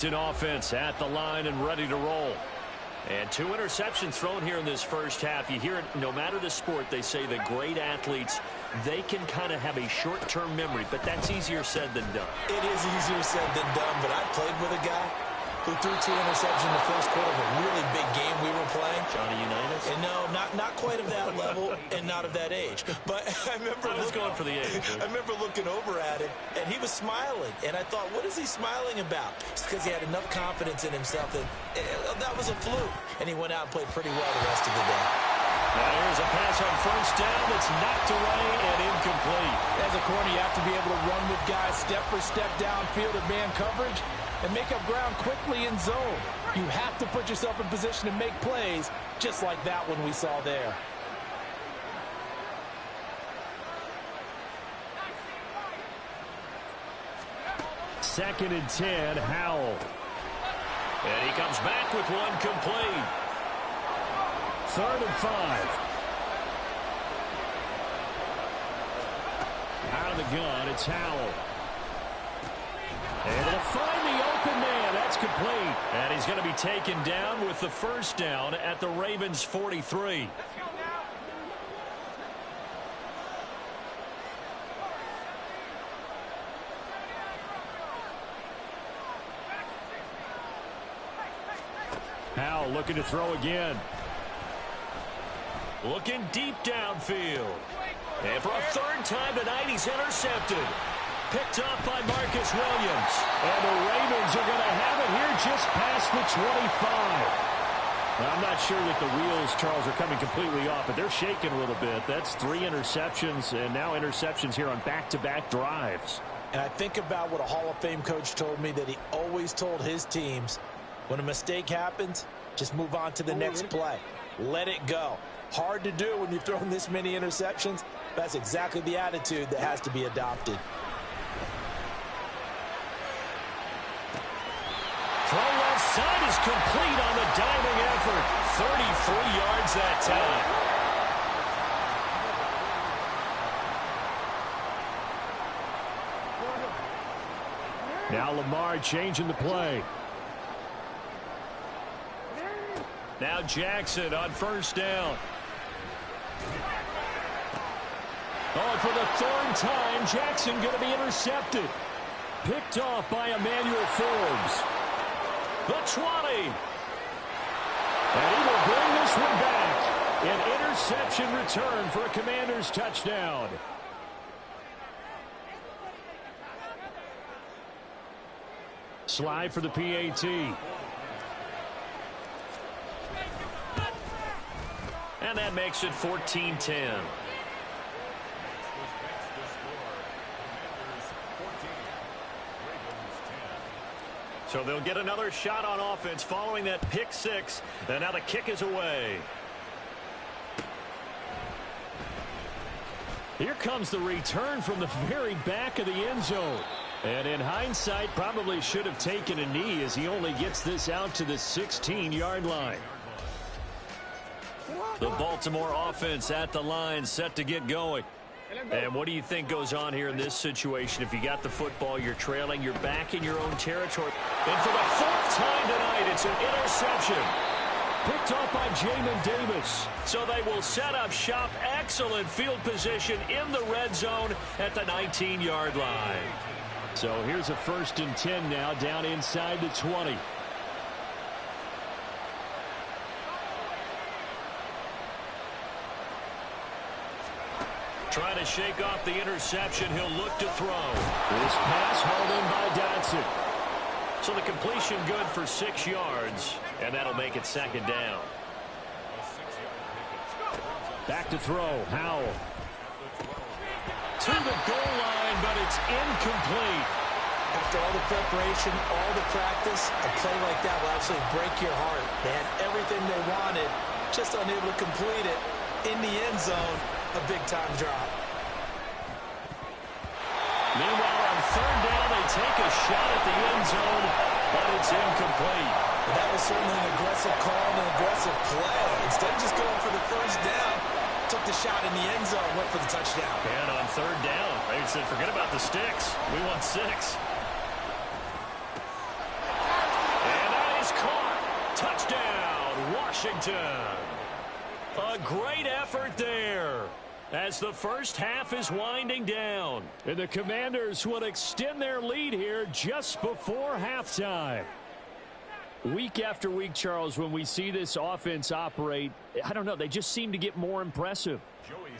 In offense at the line and ready to roll. And 2 interceptions thrown here in this first half. You hear it, no matter the sport, they say the great athletes, they can kind of have a short-term memory, but that's easier said than done. It is easier said than done, but I played with a guy who threw 2 interceptions in the first quarter of a really big game we were playing. Johnny Unitas? And no, not quite of that level and not of that age. But I remember going for the age. I remember looking over at him, and he was smiling. And I thought, what is he smiling about? It's because he had enough confidence in himself that that was a fluke. And he went out and played pretty well the rest of the day. Now here's a pass on first down that's knocked away and incomplete. As a corner, you have to be able to run with guys step for step downfield in man coverage and make up ground quickly in zone. You have to put yourself in position to make plays, just like that one we saw there. Second and 10, Howell. And he comes back with one complete. 3rd and 5. Out of the gun, it's Howell. Able to find the open man. That's complete. And he's going to be taken down with the first down at the Ravens' 43. Howell looking to throw again. Looking deep downfield. And for a 3rd time tonight, he's intercepted. Picked up by Marcus Williams. And the Ravens are going to have it here just past the 25. Now, I'm not sure that the wheels, Charles, are coming completely off, but they're shaking a little bit. That's 3 interceptions, and now interceptions here on back-to-back drives. And I think about what a Hall of Fame coach told me, that he always told his teams, when a mistake happens, just move on to the next play. Let it go. Hard to do when you've thrown this many interceptions. That's exactly the attitude that has to be adopted. Throw left side is complete on the diving effort. 33 yards that time. Now Lamar changing the play. Now Jackson on first down. Oh, for the 3rd time, Jackson going to be intercepted. Picked off by Emmanuel Forbes. The 20. And he will bring this one back. An interception return for a Commanders touchdown. Slide for the PAT. And that makes it 14-10. So they'll get another shot on offense following that pick 6. And now the kick is away. Here comes the return from the very back of the end zone. And in hindsight, probably should have taken a knee as he only gets this out to the 16-yard line. The Baltimore offense at the line, set to get going. And what do you think goes on here in this situation? If you got the football, you're trailing, you're back in your own territory. And for the 4th time tonight, it's an interception. Picked off by Jamin Davis. So they will set up shop. Excellent field position in the red zone at the 19-yard line. So here's a 1st and 10 now, down inside the 20. Trying to shake off the interception. He'll look to throw. This pass hauled in by Dotson. So the completion good for 6 yards, and that'll make it 2nd down. Back to throw. Howell. To the goal line, but it's incomplete. After all the preparation, all the practice, a play like that will absolutely break your heart. They had everything they wanted, just unable to complete it. In the end zone, a big-time drop. Meanwhile, on 3rd down, they take a shot at the end zone, but it's incomplete. But that was certainly an aggressive call and an aggressive play. Instead of just going for the 1st down, took the shot in the end zone, went for the touchdown. And on 3rd down, they said, forget about the sticks. We want 6. is caught. Touchdown, Washington. A great effort there as the first half is winding down. And the Commanders will extend their lead here just before halftime. Week after week, Charles, when we see this offense operate, I don't know, they just seem to get more impressive.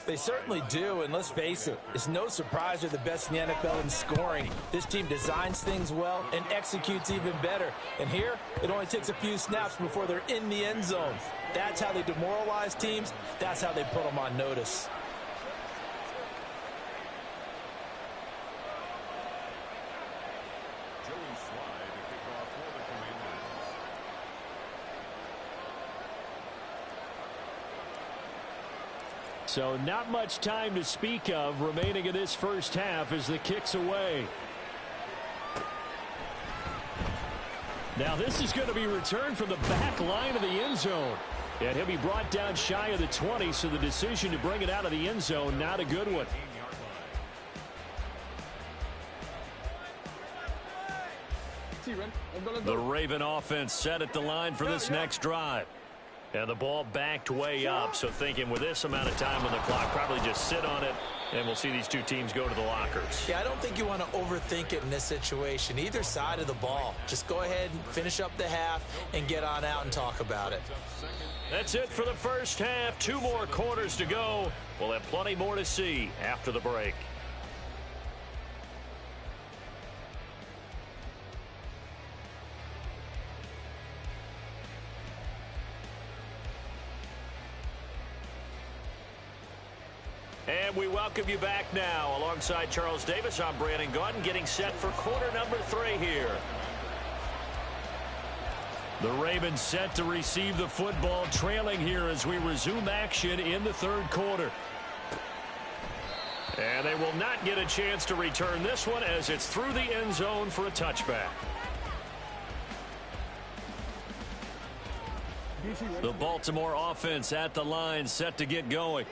They certainly do, and let's face it, it's no surprise they're the best in the NFL in scoring. This team designs things well and executes even better. And here, it only takes a few snaps before they're in the end zone. That's how they demoralize teams. That's how they put them on notice. So not much time to speak of remaining in this first half as the kick's away. Now this is going to be returned from the back line of the end zone. And he'll be brought down shy of the 20, so the decision to bring it out of the end zone, not a good one. The Raven offense set at the line for this next drive. And the ball backed way up, so thinking with this amount of time on the clock, probably just sit on it, and we'll see these two teams go to the lockers. Yeah, I don't think you want to overthink it in this situation. Either side of the ball. Just go ahead and finish up the half and get on out and talk about it. That's it for the first half. 2 more quarters to go. We'll have plenty more to see after the break. And we welcome you back now. Alongside Charles Davis, I'm Brandon Gaudin, getting set for quarter number 3 here. The Ravens set to receive the football, trailing here as we resume action in the third quarter. And they will not get a chance to return this one as it's through the end zone for a touchback. The Baltimore offense at the line, set to get going.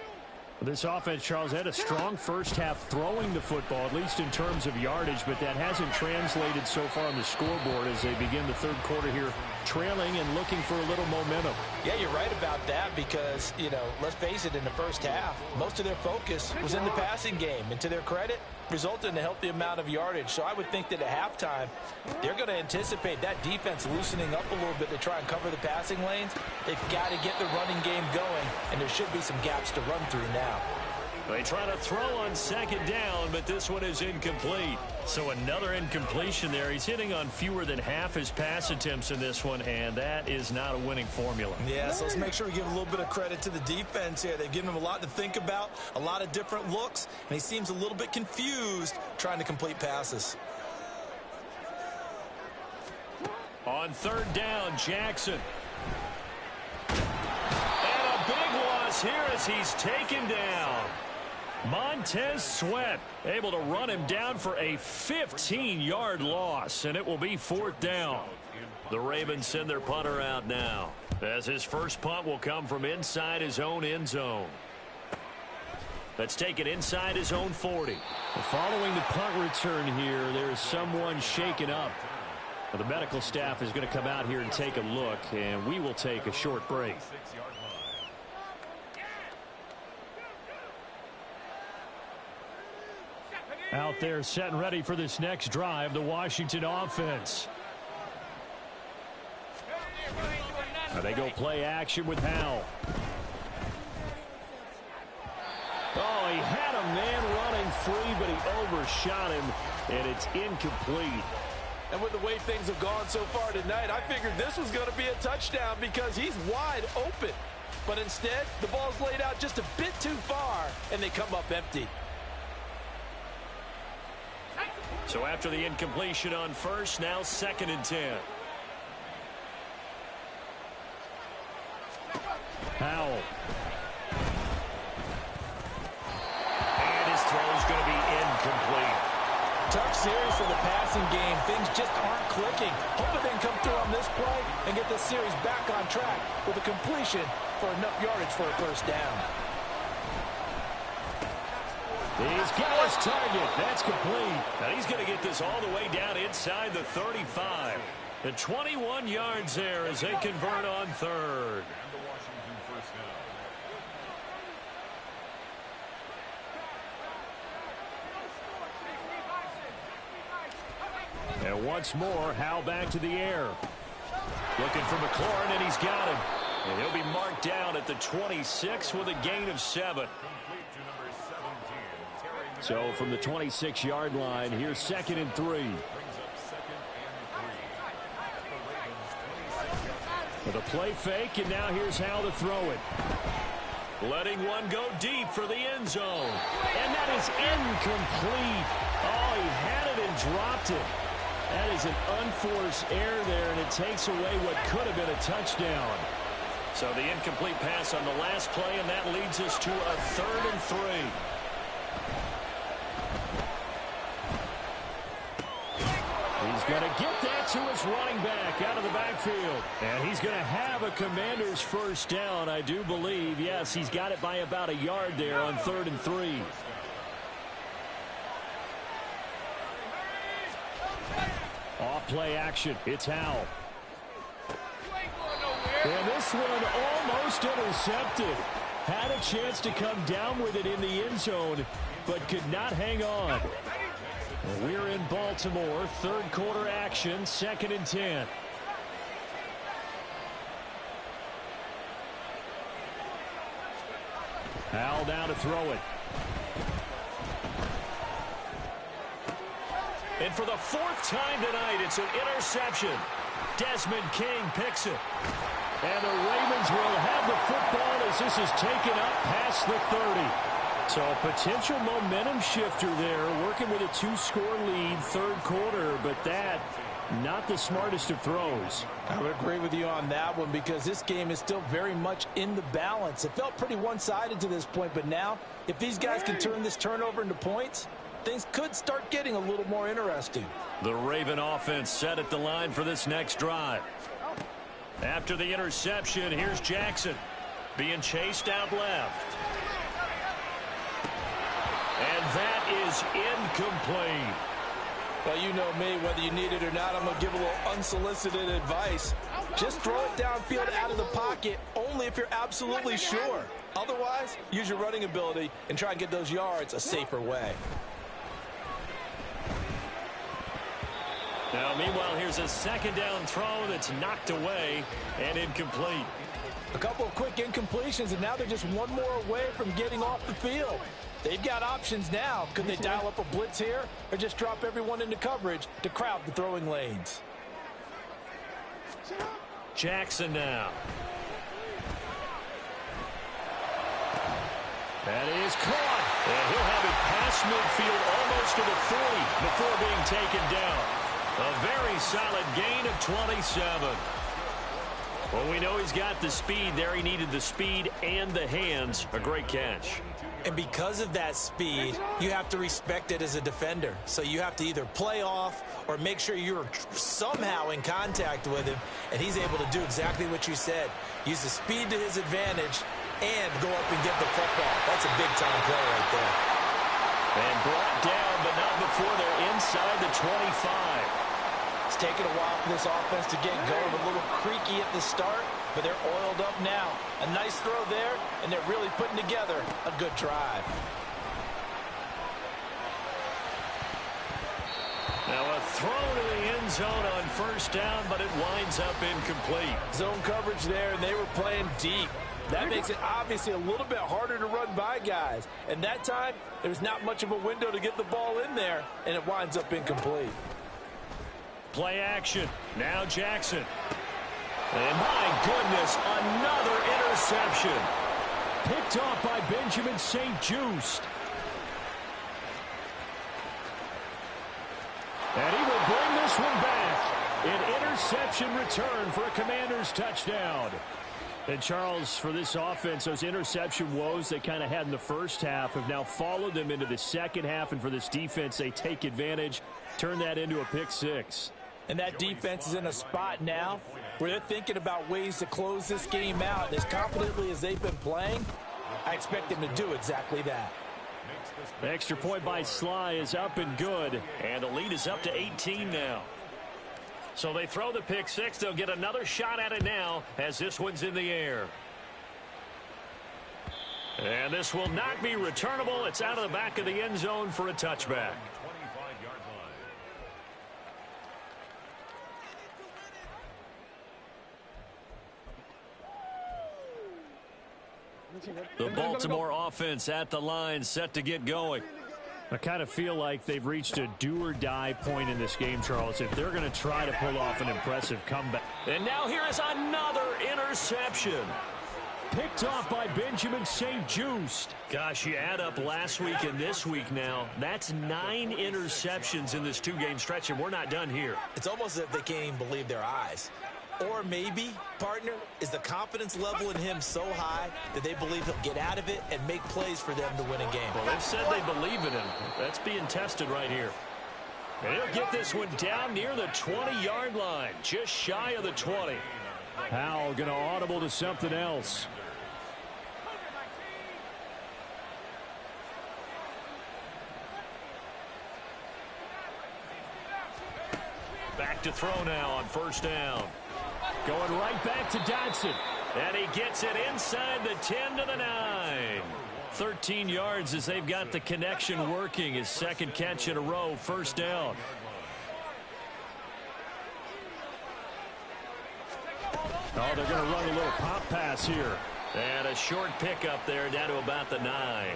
This offense, Charles, had a strong first half throwing the football, at least in terms of yardage, but that hasn't translated so far on the scoreboard as they begin the third quarter here, trailing and looking for a little momentum. Yeah, you're right about that because, you know, let's face it, in the first half, most of their focus was in the passing game. And to their credit, resulted in a healthy amount of yardage. So I would think that at halftime, they're going to anticipate that defense loosening up a little bit to try and cover the passing lanes. They've got to get the running game going, and there should be some gaps to run through now. They try to throw on second down, but this one is incomplete. So another incompletion there. He's hitting on fewer than half his pass attempts in this one, and that is not a winning formula. Yeah, so let's make sure we give a little bit of credit to the defense here. They've given him a lot to think about, a lot of different looks, and he seems a little bit confused trying to complete passes. On third down, Jackson. And a big loss here as he's taken down. Montez Sweat able to run him down for a 15-yard loss, and it will be fourth down. The Ravens send their punter out now, as his first punt will come from inside his own end zone. Let's take it inside his own 40. Following the punt return here, there's someone shaken up. The medical staff is going to come out here and take a look, and we will take a short break. Out there set and ready for this next drive, the Washington offense. Now they go play action with Howell. Oh, he had a man running free, but he overshot him, and it's incomplete. And with the way things have gone so far tonight, I figured this was going to be a touchdown because he's wide open. But instead, the ball's laid out just a bit too far, and they come up empty. So after the incompletion on first, now 2nd and 10. Howell. And his throw is going to be incomplete. Tough series for the passing game. Things just aren't clicking. Hoping they can come through on this play and get this series back on track with a completion for enough yardage for a first down. He's got his target. That's complete. Now he's going to get this all the way down inside the 35. The 21 yards there as they convert on third. And once more, Howell back to the air. Looking for McLaurin, and he's got him. And he'll be marked down at the 26 with a gain of 7. So from the 26-yard line, here's 2nd and 3. With a play fake, and now here's Howell to throw it. Letting one go deep for the end zone. And that is incomplete. Oh, he had it and dropped it. That is an unforced error there, and it takes away what could have been a touchdown. So the incomplete pass on the last play, and that leads us to a 3rd and 3. He's going to get that to his running back out of the backfield. And he's going to have a Commanders first down, I do believe. Yes, he's got it by about a yard there on 3rd and 3. Off play action. It's Howell. And this one almost intercepted. Had a chance to come down with it in the end zone, but could not hang on. We're in Baltimore. 3rd quarter action. 2nd and 10. Howell now to throw it. And for the 4th time tonight, it's an interception. Desmond King picks it. And the Ravens will have the football as this is taken up past the 30. So a potential momentum shifter there, working with a 2-score lead, 3rd quarter, but that, not the smartest of throws. I would agree with you on that one because this game is still very much in the balance. It felt pretty one-sided to this point, but now, if these guys can turn this turnover into points, things could start getting a little more interesting. The Raven offense set at the line for this next drive. After the interception, here's Jackson being chased out left. And that is incomplete. Well, you know me, whether you need it or not, I'm going to give a little unsolicited advice. Just throw it downfield out of the pocket, only if you're absolutely sure. Otherwise, use your running ability and try and get those yards a safer way. Now, meanwhile, here's a 2nd down throw that's knocked away and incomplete. A couple of quick incompletions, and now they're just one more away from getting off the field. They've got options now. Could they dial up a blitz here or just drop everyone into coverage to crowd the throwing lanes? Jackson now. That is caught. And he'll have it past midfield almost to the 40 before being taken down. A very solid gain of 27. Well, we know he's got the speed there. He needed the speed and the hands. A great catch. And because of that speed, you have to respect it as a defender. So you have to either play off or make sure you're somehow in contact with him. And he's able to do exactly what you said. Use the speed to his advantage and go up and get the football. That's a big-time play right there. And brought down, but not before they're inside the 25. It's taken a while for this offense to get going. A little creaky at the start, but they're oiled up now. A nice throw there, and they're really putting together a good drive. Now a throw to the end zone on 1st down, but it winds up incomplete. Zone coverage there, and they were playing deep. That makes it obviously a little bit harder to run by guys. And that time, there's not much of a window to get the ball in there, and it winds up incomplete. Play action. Now Jackson. And my goodness, another interception. Picked off by Benjamin St-Juste. And he will bring this one back. An interception return for a Commanders touchdown. And Charles, for this offense, those interception woes they kind of had in the first half have now followed them into the second half. And for this defense, they take advantage, turn that into a pick 6. And that defense is in a spot now where they're thinking about ways to close this game out. And as confidently as they've been playing, I expect them to do exactly that. The extra point by Sly is up and good. And the lead is up to 18 now. So they throw the pick six. They'll get another shot at it now as this one's in the air. And this will not be returnable. It's out of the back of the end zone for a touchback. The Baltimore offense at the line, set to get going. I kind of feel like they've reached a do-or-die point in this game, Charles, if they're going to try to pull off an impressive comeback. And now here is another interception. Picked off by Benjamin St-Juste. Gosh, you add up last week and this week now. That's 9 interceptions in this two-game stretch, and we're not done here. It's almost as if they can't even believe their eyes. Or maybe, partner, is the confidence level in him so high that they believe he'll get out of it and make plays for them to win a game. Well, they've said they believe in him. That's being tested right here. And he'll get this one down near the 20-yard line, just shy of the 20. Howell going to audible to something else. Back to throw now on first down. Going right back to Dodson. And he gets it inside the 10 to the 9. 13 yards as they've got the connection working. His second catch in a row, first down. Oh, they're going to run a little pop pass here. And a short pickup there down to about the 9.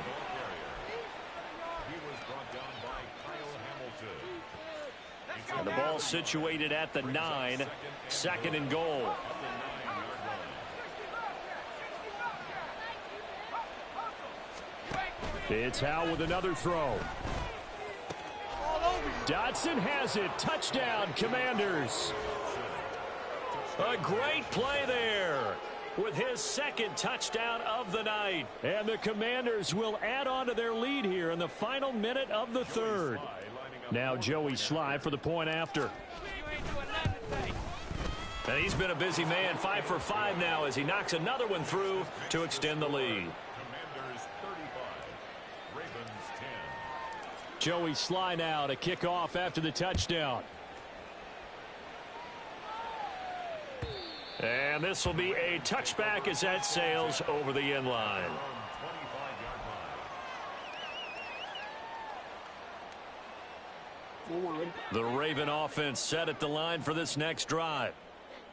And the ball situated at the 9. Second and goal. It's Howell with another throw. Dodson has it. Touchdown, Commanders. A great play there with his second touchdown of the night. And the Commanders will add on to their lead here in the final minute of the third. Now Joey Slye for the point after. And he's been a busy man, 5 for 5 now as he knocks another one through to extend the lead. Joey Slye now to kick off after the touchdown. And this will be a touchback as that sails over the end line. The Raven offense set at the line for this next drive.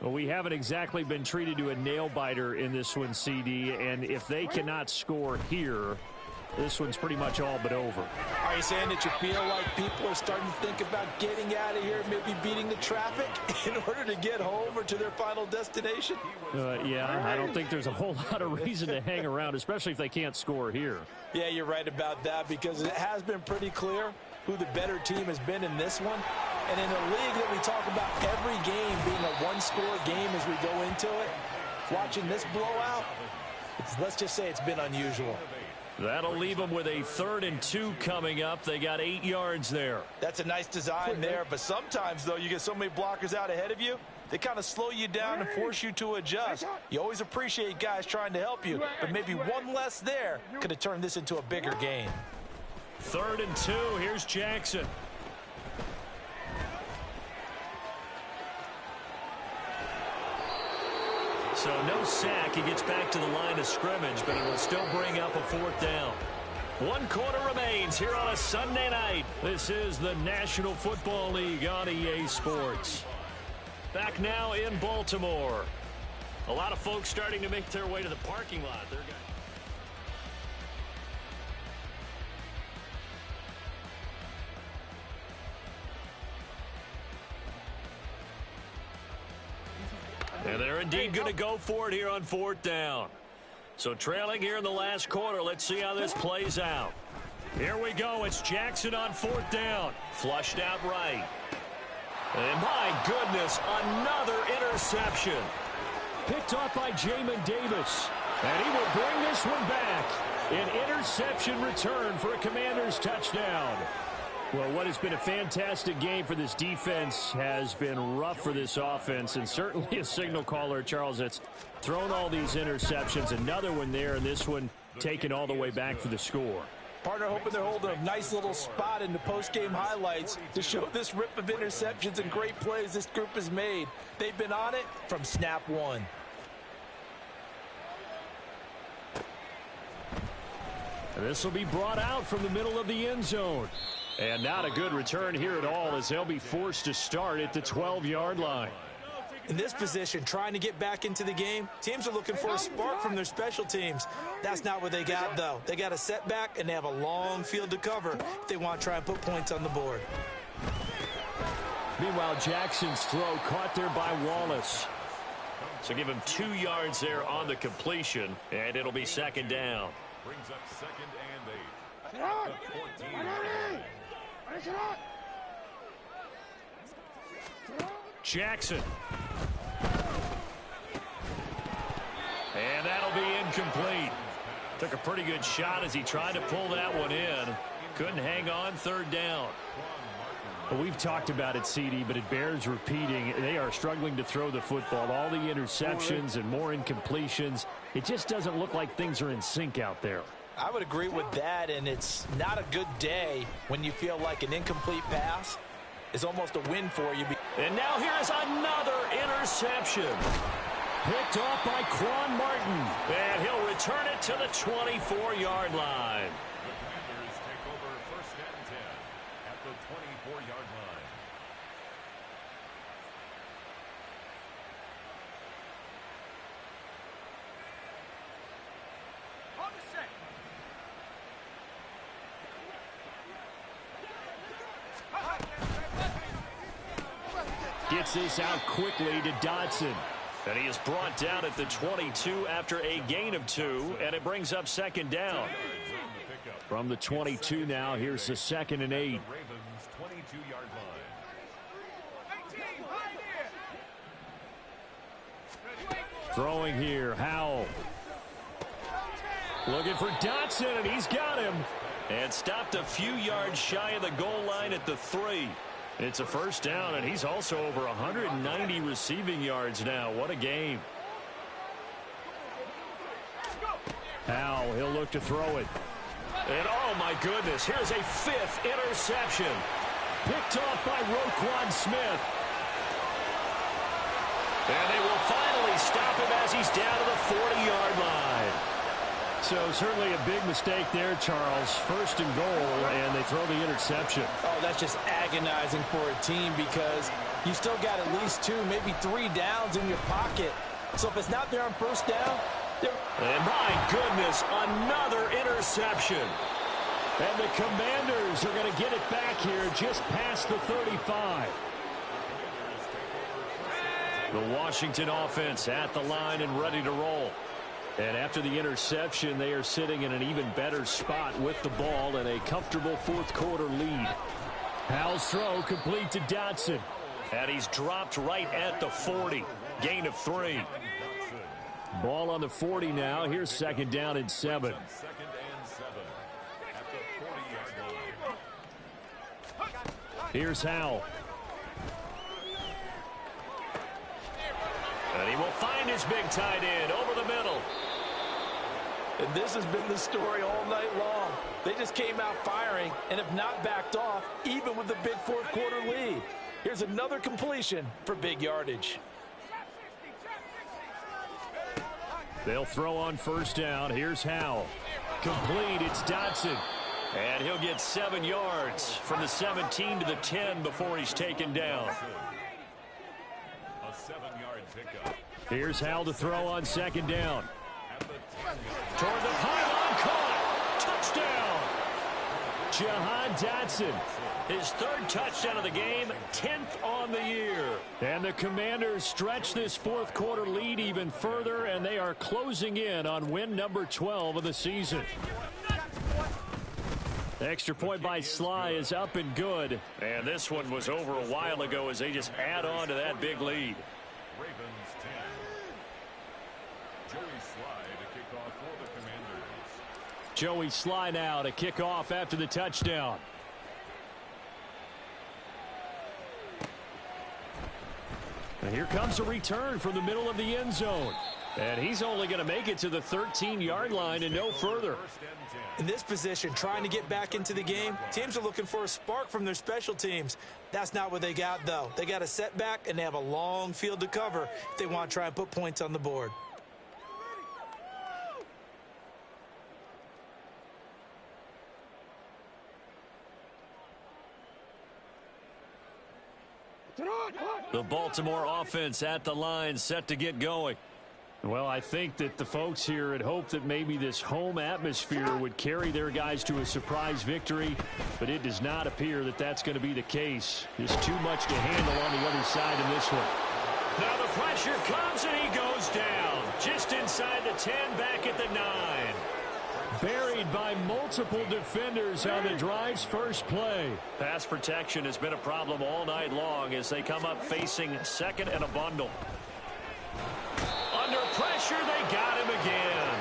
Well, we haven't exactly been treated to a nail-biter in this one, CD, and if they cannot score here, this one's pretty much all but over. Are you saying that you feel like people are starting to think about getting out of here, maybe beating the traffic in order to get home or to their final destination? Yeah, I don't think there's a whole lot of reason to hang around, especially if they can't score here. Yeah, you're right about that because it has been pretty clear who the better team has been in this one. And in a league that we talk about every game being a one-score game as we go into it, watching this blowout, let's just say it's been unusual. That'll leave them with a 3rd and 2 coming up. They got 8 yards there. That's a nice design there, but sometimes, though, you get so many blockers out ahead of you, they kind of slow you down and force you to adjust. You always appreciate guys trying to help you, but maybe one less there could have turned this into a bigger game. 3rd and 2. Here's Jackson. So no sack. He gets back to the line of scrimmage, but it will still bring up a 4th down. 1 quarter remains here on a Sunday night. This is the National Football League on EA Sports. Back now in Baltimore. A lot of folks starting to make their way to the parking lot. They're going. And they're indeed going to go for it here on 4th down. So trailing here in the last quarter. Let's see how this plays out. Here we go. It's Jackson on 4th down. Flushed out right. And my goodness, another interception. Picked off by Jamin Davis. And he will bring this one back. An interception return for a Commanders touchdown. Well, what has been a fantastic game for this defense has been rough for this offense, and certainly a signal caller, Charles, that's thrown all these interceptions. Another one there, and this one taken all the way back for the score. Partner hoping they're holding a nice little spot in the post-game highlights to show this rip of interceptions and great plays this group has made. They've been on it from snap one. And this will be brought out from the middle of the end zone. And not a good return here at all, as they'll be forced to start at the 12-yard line. In this position, trying to get back into the game, teams are looking for a spark from their special teams. That's not what they got, though. They got a setback, and they have a long field to cover if they want to try and put points on the board. Meanwhile, Jackson's throw caught there by Wallace. So give him 2 yards there on the completion, and it'll be second down. Brings up second and 8. At the 14-yard line. Jackson. And that'll be incomplete. Took a pretty good shot as he tried to pull that one in. Couldn't hang on, third down. Well, we've talked about it, CD, but it bears repeating. They are struggling to throw the football. All the interceptions and more incompletions. It just doesn't look like things are in sync out there. I would agree with that, and it's not a good day when you feel like an incomplete pass is almost a win for you. And now here's another interception. Picked off by Quan Martin. And he'll return it to the 24-yard line. The Commanders take over first and 10 at the 24-yard line. Gets this out quickly to Dotson. And he is brought down at the 22 after a gain of 2, and it brings up second down. From the 22 now, here's the 2nd and 8. Ravens 22-yard line. Throwing here, Howell. Looking for Dotson, and he's got him. And stopped a few yards shy of the goal line at the 3. It's a first down, and he's also over 190 receiving yards now. What a game. Howell, he'll look to throw it. And oh my goodness, here's a 5th interception. Picked off by Roquan Smith. And they will finally stop him as he's down to the 40-yard line. So certainly a big mistake there, Charles. First and goal, and they throw the interception. Oh, that's just agonizing for a team because you still got at least 2, maybe 3 downs in your pocket. So if it's not there on first down, and my goodness, another interception. And the Commanders are going to get it back here just past the 35. The Washington offense at the line and ready to roll. And after the interception, they are sitting in an even better spot with the ball and a comfortable fourth-quarter lead. Howell's throw complete to Dotson. And he's dropped right at the 40. Gain of 3. Ball on the 40 now. Here's second down and 7. Second and 7 at the 40-yard line. Here's Howell. And he will find his big tight end over the middle. and this has been the story all night long. They just came out firing and have not backed off, even with the big fourth-quarter lead. Here's another completion for big yardage. They'll throw on first down. Here's Howell. Complete. It's Dotson. And he'll get 7 yards from the 17 to the 10 before he's taken down. A 7-yard pickup. Here's Howell to throw on second down. At the 10-yard Toward the pylon, caught. Touchdown. Jahan Dotson. His third touchdown of the game, 10th on the year. And the Commanders stretch this fourth quarter lead even further, and they are closing in on win number 12 of the season. The extra point by Sly is up and good. And this one was over a while ago as they just add on to that big lead. Ravens 10. Joey Sly to kick off for the Commanders. Joey Sly now to kick off after the touchdown. And here comes a return from the middle of the end zone. And he's only going to make it to the 13-yard line and no further. In this position, trying to get back into the game, teams are looking for a spark from their special teams. That's not what they got, though. They got a setback, and they have a long field to cover if they want to try and put points on the board. The Baltimore offense at the line, set to get going. Well, I think that the folks here had hoped that maybe this home atmosphere would carry their guys to a surprise victory, but it does not appear that that's going to be the case. There's too much to handle on the other side in this one. Now the pressure comes and he goes down. Just inside the 10, back at the 9. Buried by multiple defenders on the drive's first play. Pass protection has been a problem all night long as they come up facing second and a bundle. Under pressure, they got him again.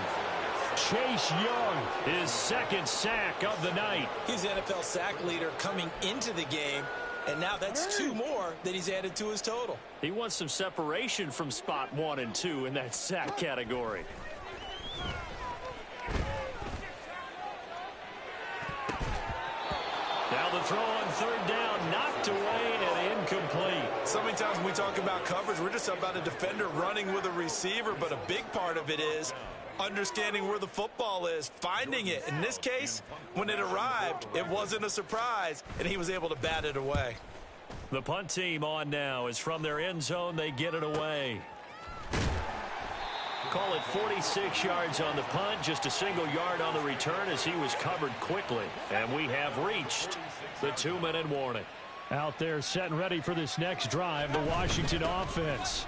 Chase Young, his second sack of the night. He's the NFL sack leader coming into the game, and now that's 2 more that he's added to his total. He wants some separation from spot 1 and 2 in that sack category. Now the throw on third down, knocked away and incomplete. So many times when we talk about coverage, we're just talking about a defender running with a receiver, but a big part of it is understanding where the football is, finding it. In this case, when it arrived, it wasn't a surprise, and he was able to bat it away. The punt team on now is from their end zone. They get it away. Call it 46 yards on the punt, just a single yard on the return as he was covered quickly. And we have reached the 2-minute warning. Out there set and ready for this next drive, the Washington offense.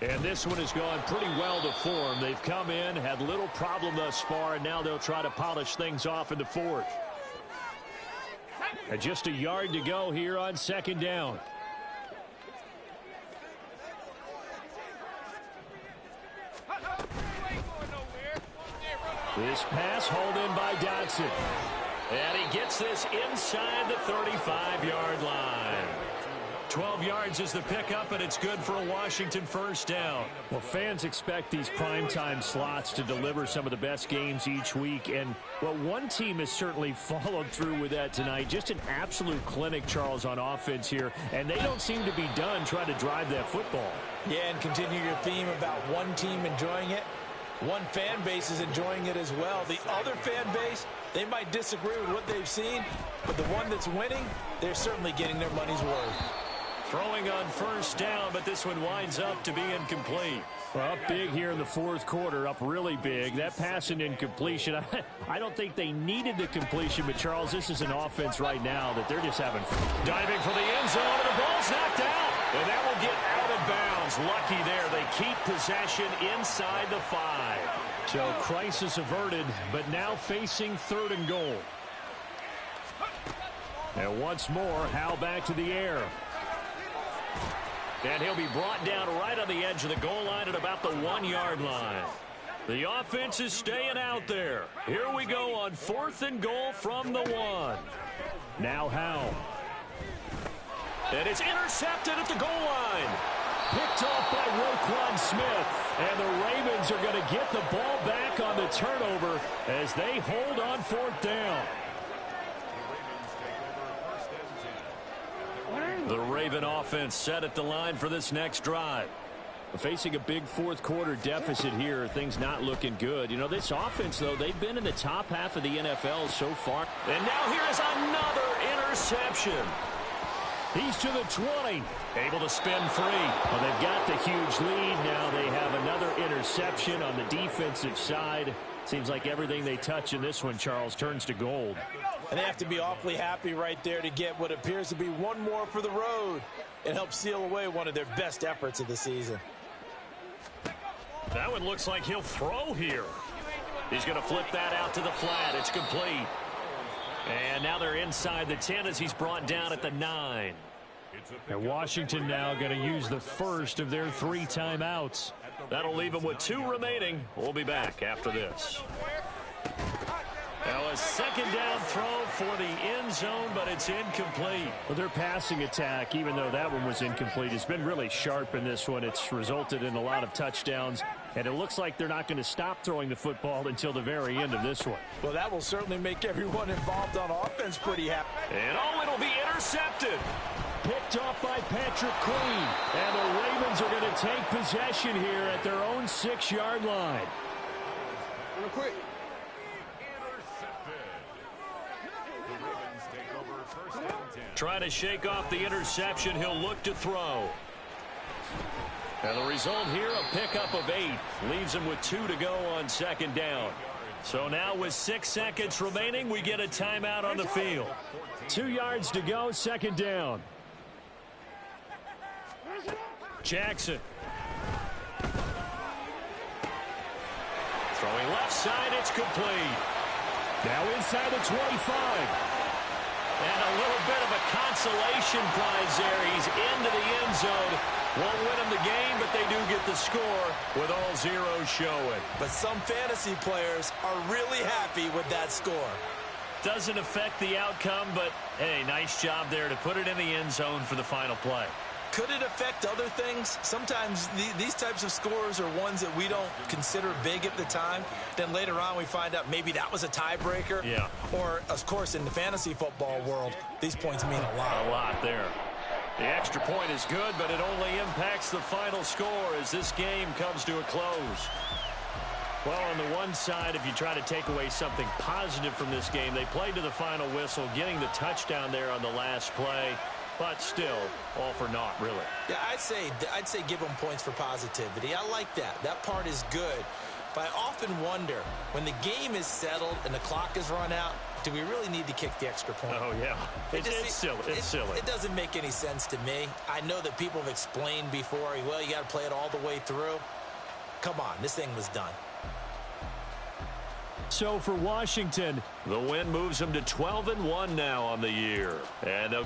And this one has gone pretty well to form. They've come in, had little problem thus far, and now they'll try to polish things off in the fourth. And just a yard to go here on second down. This pass hauled in by Dotson. And he gets this inside the 35-yard line. 12 yards is the pickup, and it's good for a Washington first down. Well, fans expect these primetime slots to deliver some of the best games each week. And, well, one team has certainly followed through with that tonight. Just an absolute clinic, Charles, on offense here. And they don't seem to be done trying to drive that football. Yeah, and continue your theme about one team enjoying it. One fan base is enjoying it as well. The other fan base, they might disagree with what they've seen, but the one that's winning, they're certainly getting their money's worth. Throwing on first down, but this one winds up to be incomplete. Well, up big here in the fourth quarter, up really big. That pass and incompletion, I don't think they needed the completion, but, Charles, this is an offense right now that they're just having fun. Diving for the end zone, and the ball's knocked out. And that will get out of bounds. Lucky there. They keep possession inside the 5. So crisis averted, but now facing third and goal. And once more, Hal back to the air. And he'll be brought down right on the edge of the goal line at about the 1-yard line. The offense is staying out there. Here we go on 4th and goal from the 1. Now Hal. And it's intercepted at the goal line. Picked off by Roquan Smith. And the Ravens are going to get the ball back on the turnover as they hold on 4th down. The Raven offense set at the line for this next drive. Facing a big fourth quarter deficit here, things not looking good. You know, this offense, though, they've been in the top half of the NFL so far. And now here is another interception. He's to the 20. Able to spin free. Well, they've got the huge lead. Now they have another interception on the defensive side. Seems like everything they touch in this one, Charles, turns to gold. And they have to be awfully happy right there to get what appears to be one more for the road and help seal away one of their best efforts of the season. That one looks like he'll throw here. He's going to flip that out to the flat. It's complete. And now they're inside the 10 as he's brought down at the 9. And Washington now going to use the first of their 3 timeouts. That'll leave them with 2 remaining. We'll be back after this. Now a second down throw for the end zone, but it's incomplete. Well, their passing attack, even though that one was incomplete, has been really sharp in this one. It's resulted in a lot of touchdowns, and it looks like they're not going to stop throwing the football until the very end of this one. Well, that will certainly make everyone involved on offense pretty happy. And it'll be intercepted. Picked off by Patrick Queen. And the Ravens are going to take possession here at their own 6-yard line. Real quick. Intercepted. The Ravens take over first and 10. Trying to shake off the interception. He'll look to throw. And the result here, a pickup of 8. Leaves him with 2 to go on second down. So now with 6 seconds remaining, we get a timeout on the field. 2 yards to go, second down. Jackson. Throwing left side, it's complete. Now inside the 25. And a little bit of a consolation prize there. He's into the end zone. Won't win them the game, but they do get the score with all zeros showing. But some fantasy players are really happy with that score. Doesn't affect the outcome, but, hey, nice job there to put it in the end zone for the final play. Could it affect other things? Sometimes these types of scores are ones that we don't consider big at the time. Then later on we find out maybe that was a tiebreaker. Yeah. Or, of course, in the fantasy football world, these points mean a lot. A lot there. The extra point is good, but it only impacts the final score as this game comes to a close. Well, on the one side, if you try to take away something positive from this game, they played to the final whistle, getting the touchdown there on the last play. But still, all for naught, really. Yeah, I'd say give them points for positivity. I like that. That part is good. But I often wonder, when the game is settled and the clock is run out, do we really need to kick the extra point? Oh, yeah. It's silly. It's silly. It doesn't make any sense to me. I know that people have explained before, well, you got to play it all the way through. Come on, this thing was done. So for Washington, the win moves them to 12-1 now on the year. And they'll